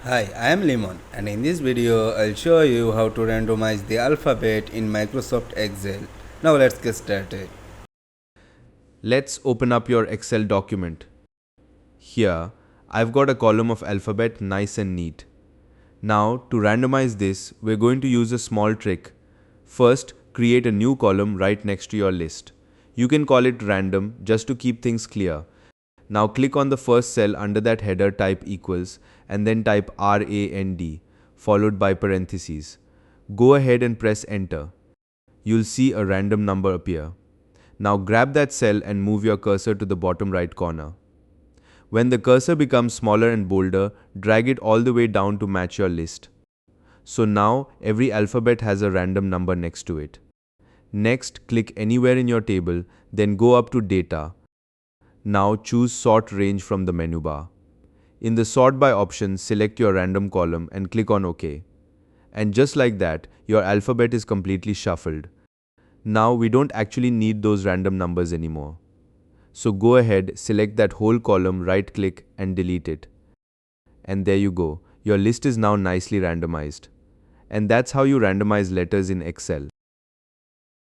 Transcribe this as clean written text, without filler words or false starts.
Hi, I am Limon, and in this video I'll show you how to randomize the alphabet in Microsoft Excel. Now let's get started. Let's open up your Excel document. Here, I've got a column of alphabet nice and neat. Now, to randomize this, we're going to use a small trick. First, create a new column right next to your list. You can call it random just to keep things clear. Now click on the first cell under that header, type equals, and then type RAND, followed by parentheses. Go ahead and press enter. You'll see a random number appear. Now grab that cell and move your cursor to the bottom right corner. When the cursor becomes smaller and bolder, drag it all the way down to match your list. So now every alphabet has a random number next to it. Next, click anywhere in your table, then go up to Data. Now choose Sort Range from the menu bar. In the Sort By option, select your random column and click on OK. And just like that, your alphabet is completely shuffled. Now we don't actually need those random numbers anymore. So go ahead, select that whole column, right click and delete it. And there you go, your list is now nicely randomized. And that's how you randomize letters in Excel.